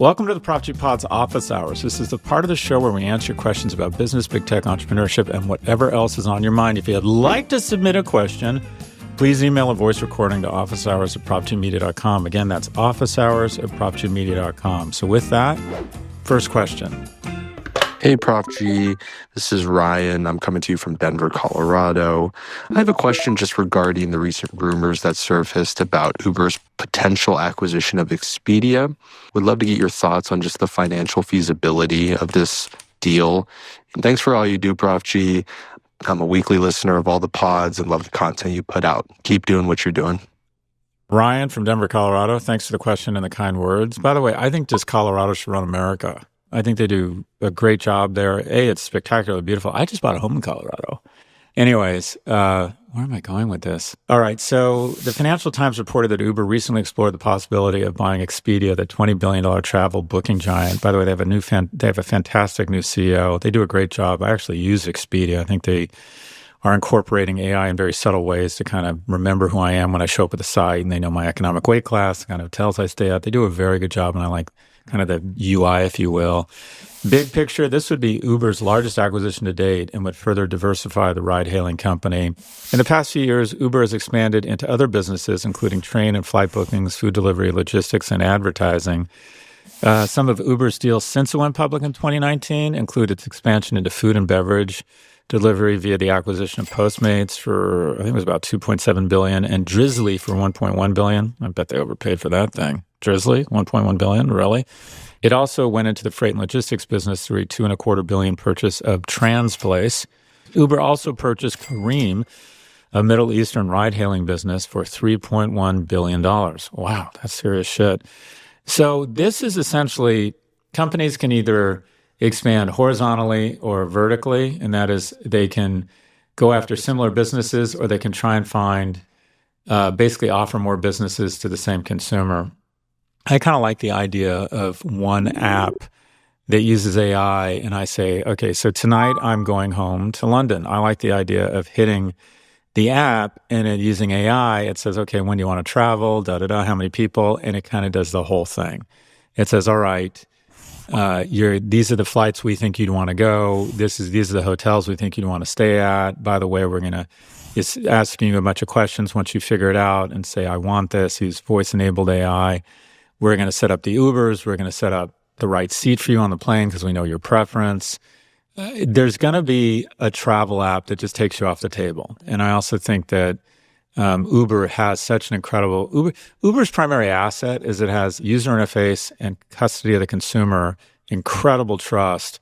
Welcome to the Prof G Pod's Office Hours. This is the part of the show where we answer questions about business, big tech, entrepreneurship, and whatever else is on your mind. If you'd like to submit a question, please email a voice recording to officehours@profgmedia.com. Again, that's officehours@profgmedia.com. So with that, first question. Hey, Prof G. This is Ryan. I'm coming to you from Denver, Colorado. I have a question just regarding the recent rumors that surfaced about Uber's potential acquisition of Expedia. Would love to get your thoughts on just the financial feasibility of this deal. And thanks for all you do, Prof G. I'm a weekly listener of all the pods and love the content you put out. Keep doing what you're doing. Ryan from Denver, Colorado. Thanks for the question and the kind words. By the way, I think just Colorado should run America. I think they do a great job there. It's spectacularly beautiful. I just bought a home in Colorado. Anyways, where am I going with this? All right. So the Financial Times reported that Uber recently explored the possibility of buying Expedia, the $20 billion travel booking giant. By the way, they have a fantastic new CEO. They do a great job. I actually use Expedia. I think they are incorporating AI in very subtle ways to kind of remember who I am when I show up at the site, and they know my economic weight class, the kind of hotels I stay at. They do a very good job, and I like kind of the UI, if you will. Big picture, this would be Uber's largest acquisition to date and would further diversify the ride-hailing company. In the past few years, Uber has expanded into other businesses, including train and flight bookings, food delivery, logistics, and advertising. Some of Uber's deals since it went public in 2019 include its expansion into food and beverage delivery via the acquisition of Postmates for, I think it was about $2.7 billion, and Drizzly for $1.1 billion. I bet they overpaid for that thing. Drizzly, $1.1 billion, really? It also went into the freight and logistics business through a $2.25 billion purchase of Transplace. Uber also purchased Careem, a Middle Eastern ride-hailing business, for $3.1 billion. Wow, that's serious shit. So this is essentially, companies can either expand horizontally or vertically, and that is they can go after similar businesses, or they can try and find, basically offer more businesses to the same consumer. I kind of like the idea of one app that uses AI, and I say, okay, so tonight I'm going home to London. I like the idea of hitting the app and it using AI. It says, okay, when do you want to travel, how many people, and it kind of does the whole thing. It says, all right, these are the flights we think you'd want to go. These are the hotels we think you'd want to stay at. By the way, we're going to is asking you a bunch of questions once you figure it out and say, I want this. Use voice-enabled AI. We're going to set up the Ubers. We're going to set up the right seat for you on the plane because we know your preference. There's going to be a travel app that just takes you off the table. And I also think that Uber has such an incredible... Uber's primary asset is it has user interface and custody of the consumer, incredible trust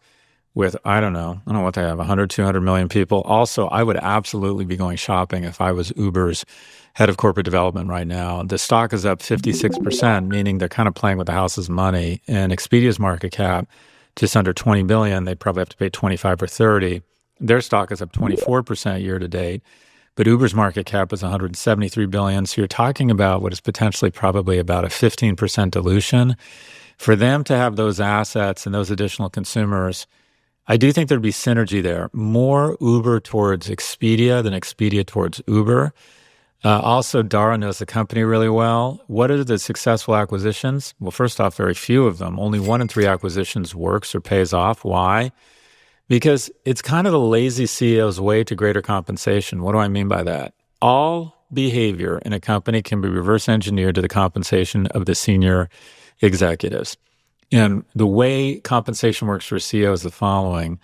with, I don't know what they have, 100, 200 million people. Also, I would absolutely be going shopping if I was Uber's head of corporate development right now. The stock is up 56%, meaning they're kind of playing with the house's money. And Expedia's market cap, just under 20 billion, they probably have to pay 25 or 30. Their stock is up 24% year to date. But Uber's market cap is 173 billion. So you're talking about what is potentially probably about a 15% dilution. For them to have those assets and those additional consumers, I do think there'd be synergy there. More Uber towards Expedia than Expedia towards Uber. Also, Dara knows the company really well. What are the successful acquisitions? Well, first off, very few of them. Only 1 in 3 acquisitions works or pays off. Why? Because it's kind of the lazy CEO's way to greater compensation. What do I mean by that? All behavior in a company can be reverse engineered to the compensation of the senior executives. And the way compensation works for a CEO is the following.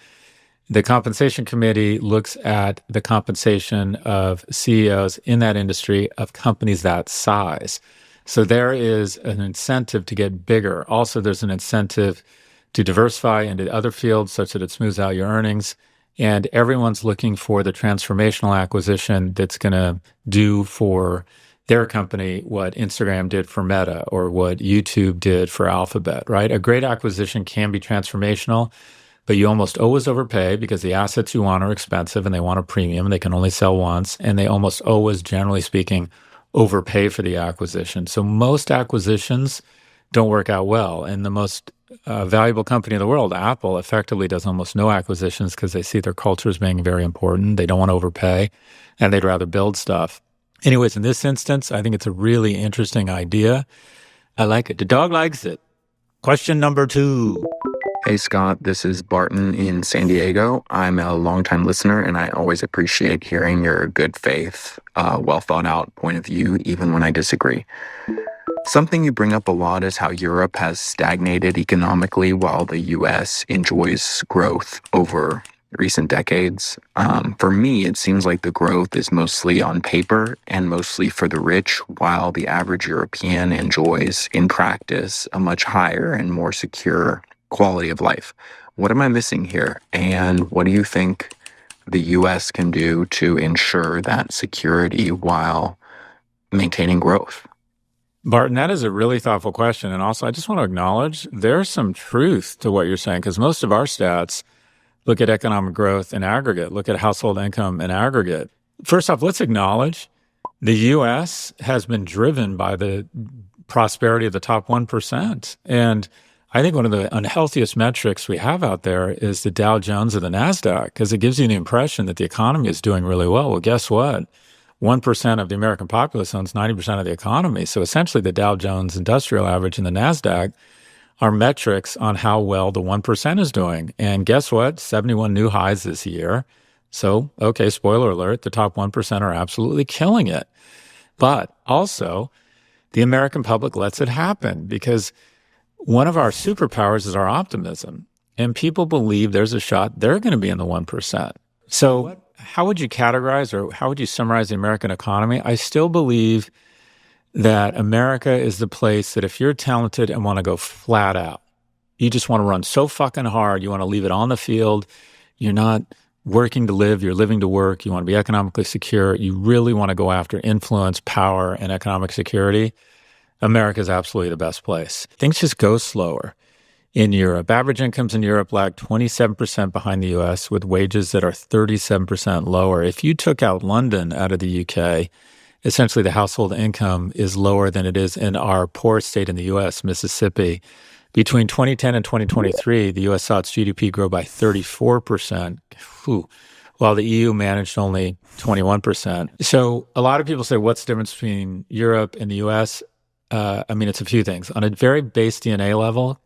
The compensation committee looks at the compensation of CEOs in that industry of companies that size. So there is an incentive to get bigger. Also, there's an incentive to diversify into other fields such that it smooths out your earnings. And everyone's looking for the transformational acquisition that's going to do for their company what Instagram did for Meta or what YouTube did for Alphabet, right? A great acquisition can be transformational, but you almost always overpay because the assets you want are expensive and they want a premium and they can only sell once. And they almost always, generally speaking, overpay for the acquisition. So most acquisitions don't work out well. And the most valuable company in the world, Apple, effectively does almost no acquisitions because they see their culture as being very important. They don't want to overpay and they'd rather build stuff. Anyways, in this instance, I think it's a really interesting idea. I like it. The dog likes it. Question number 2. Hey, Scott, this is Barton in San Diego. I'm a longtime listener, and I always appreciate hearing your good faith, well thought out point of view, even when I disagree. Something you bring up a lot is how Europe has stagnated economically while the US enjoys growth over recent decades. For me, it seems like the growth is mostly on paper and mostly for the rich, while the average European enjoys, in practice, a much higher and more secure quality of life. What am I missing here? And what do you think the US can do to ensure that security while maintaining growth? Barton, that is a really thoughtful question. And also, I just want to acknowledge there's some truth to what you're saying because most of our stats look at economic growth in aggregate, look at household income in aggregate. First off, let's acknowledge the U.S. has been driven by the prosperity of the top 1%. And I think one of the unhealthiest metrics we have out there is the Dow Jones or the NASDAQ because it gives you the impression that the economy is doing really well. Well, guess what? 1% of the American populace owns 90% of the economy. So essentially the Dow Jones Industrial Average and the NASDAQ are metrics on how well the 1% is doing. And guess what? 71 new highs this year. So, okay, spoiler alert, the top 1% are absolutely killing it. But also, the American public lets it happen because one of our superpowers is our optimism. And people believe there's a shot they're going to be in the 1%. So how would you categorize or how would you summarize the American economy? I still believe that America is the place that if you're talented and want to go flat out, you just want to run so fucking hard, you want to leave it on the field, you're not working to live, you're living to work, you want to be economically secure, you really want to go after influence, power, and economic security, America is absolutely the best place. Things just go slower. In Europe, average incomes in Europe lag 27% behind the US with wages that are 37% lower. If you took out London out of the UK, essentially the household income is lower than it is in our poorest state in the US, Mississippi. Between 2010 and 2023, the US saw its GDP grow by 34%, while the EU managed only 21%. So a lot of people say, what's the difference between Europe and the US? It's a few things. On a very base DNA level,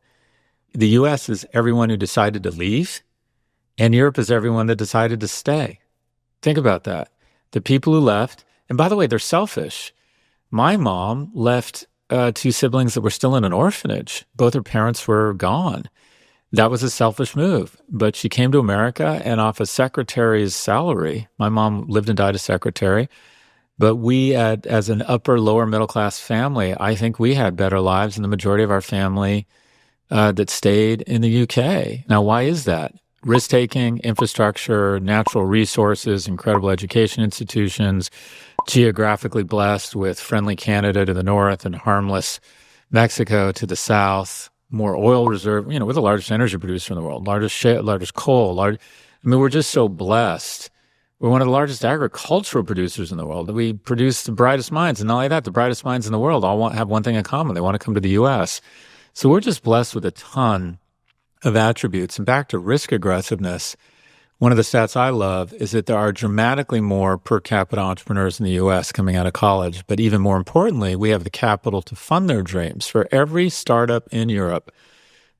the U.S. is everyone who decided to leave, and Europe is everyone that decided to stay. Think about that. The people who left, and by the way, they're selfish. My mom left 2 siblings that were still in an orphanage. Both her parents were gone. That was a selfish move. But she came to America, and off a secretary's salary, my mom lived and died a secretary, but we, as an upper, lower middle class family, I think we had better lives than the majority of our family that stayed in the UK. Now, why is that? Risk-taking, infrastructure, natural resources, incredible education institutions, geographically blessed with friendly Canada to the north and harmless Mexico to the south, more oil reserve. We're the largest energy producer in the world, largest coal. We're just so blessed. We're one of the largest agricultural producers in the world. We produce the brightest minds. And not only that, the brightest minds in the world all have one thing in common. They want to come to the U.S., so we're just blessed with a ton of attributes. And back to risk aggressiveness, one of the stats I love is that there are dramatically more per capita entrepreneurs in the U.S. coming out of college. But even more importantly, we have the capital to fund their dreams. For every startup in Europe,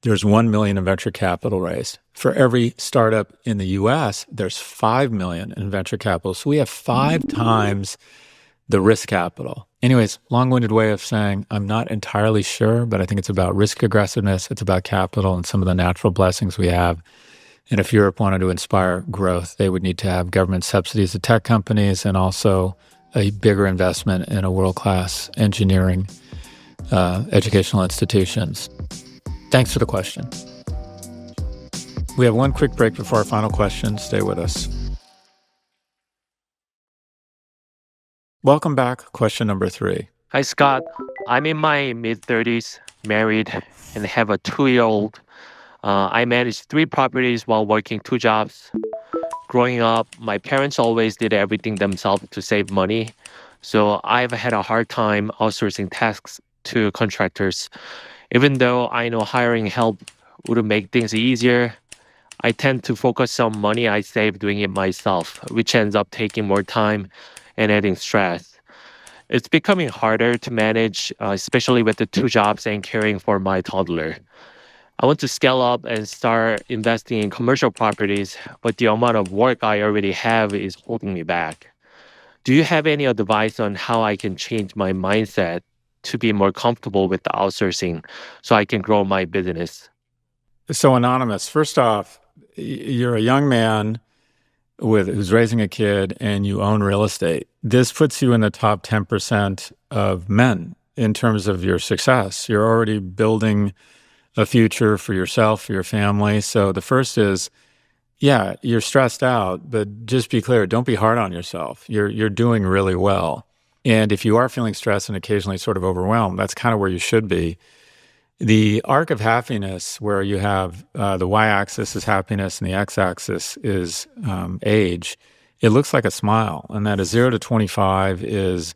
there's 1 million in venture capital raised. For every startup in the U.S., there's 5 million in venture capital. So we have 5 times the risk capital. Anyways, long-winded way of saying I'm not entirely sure, but I think it's about risk aggressiveness, it's about capital and some of the natural blessings we have. And if Europe wanted to inspire growth, they would need to have government subsidies to tech companies and also a bigger investment in a world-class engineering educational institutions. Thanks for the question. We have one quick break before our final question. Stay with us. Welcome back. Question number 3. Hi, Scott. I'm in my mid-30s, married, and have a 2-year-old. I manage 3 properties while working 2 jobs. Growing up, my parents always did everything themselves to save money. So I've had a hard time outsourcing tasks to contractors. Even though I know hiring help would make things easier, I tend to focus on money I save doing it myself, which ends up taking more time and adding stress. It's becoming harder to manage, especially with the two jobs and caring for my toddler. I want to scale up and start investing in commercial properties, but the amount of work I already have is holding me back. Do you have any advice on how I can change my mindset to be more comfortable with the outsourcing so I can grow my business? So, Anonymous, first off, you're a young man who's raising a kid and you own real estate. This puts you in the top 10% of men in terms of your success. You're already building a future for yourself, for your family. So the first is, yeah, you're stressed out, but just be clear, don't be hard on yourself. You're doing really well. And if you are feeling stressed and occasionally sort of overwhelmed, that's kind of where you should be. The arc of happiness, where you have the y-axis is happiness and the x-axis is age, it looks like a smile. And that is 0 to 25 is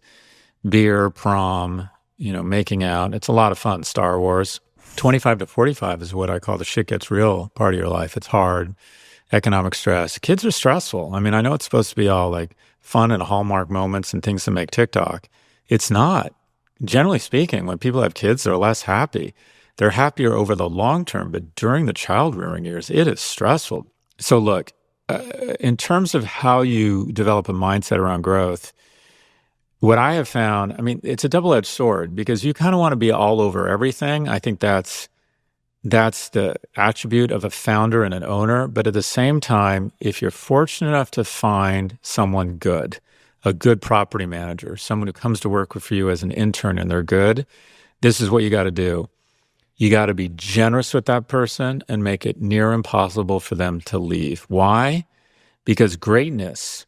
beer, prom, making out. It's a lot of fun, Star Wars. 25 to 45 is what I call the shit gets real part of your life. It's hard, economic stress. Kids are stressful. I mean, I know it's supposed to be all like fun and Hallmark moments and things to make TikTok. It's not. Generally speaking, when people have kids, they're less happy. They're happier over the long term, but during the child rearing years, it is stressful. So look, in terms of how you develop a mindset around growth, what I have found, I mean, it's a double-edged sword because you kind of want to be all over everything. I think that's the attribute of a founder and an owner. But at the same time, if you're fortunate enough to find someone good, a good property manager, someone who comes to work for you as an intern and they're good, this is what you got to do. You got to be generous with that person and make it near impossible for them to leave. Why? Because greatness,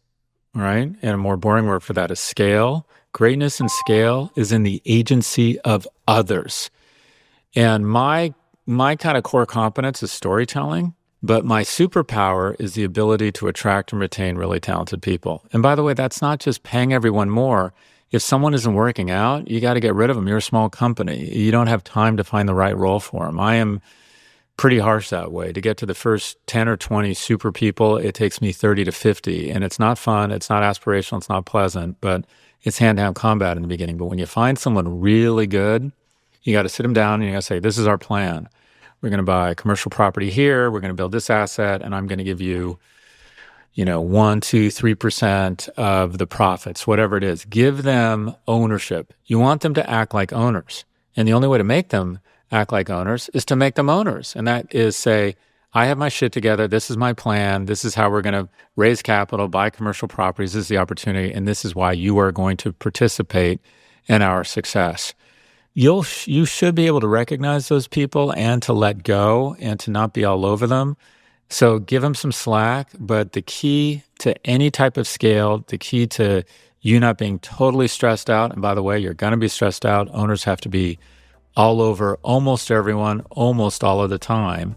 right? And a more boring word for that is scale. Greatness and scale is in the agency of others. And my kind of core competence is storytelling, but my superpower is the ability to attract and retain really talented people. And by the way, that's not just paying everyone more. If someone isn't working out, you got to get rid of them. You're a small company. You don't have time to find the right role for them. I am pretty harsh that way. To get to the first 10 or 20 super people, it takes me 30 to 50. And it's not fun. It's not aspirational. It's not pleasant, but it's hand-to-hand combat in the beginning. But when you find someone really good, you got to sit them down and you got to say, this is our plan. We're going to buy commercial property here. We're going to build this asset. And I'm going to give you 1, 2, 3% of the profits, whatever it is. Give them ownership. You want them to act like owners. And the only way to make them act like owners is to make them owners. And that is say, I have my shit together. This is my plan. This is how we're going to raise capital, buy commercial properties. This is the opportunity. And this is why you are going to participate in our success. You should be able to recognize those people and to let go and to not be all over them. So give them some slack, but the key to any type of scale, the key to you not being totally stressed out, and by the way, you're going to be stressed out. Owners have to be all over almost everyone, almost all of the time.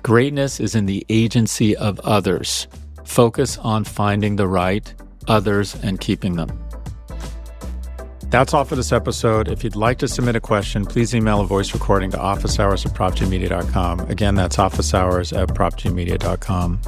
Greatness is in the agency of others. Focus on finding the right others and keeping them. That's all for this episode. If you'd like to submit a question, please email a voice recording to officehours@profgmedia.com. Again, that's officehours@profgmedia.com.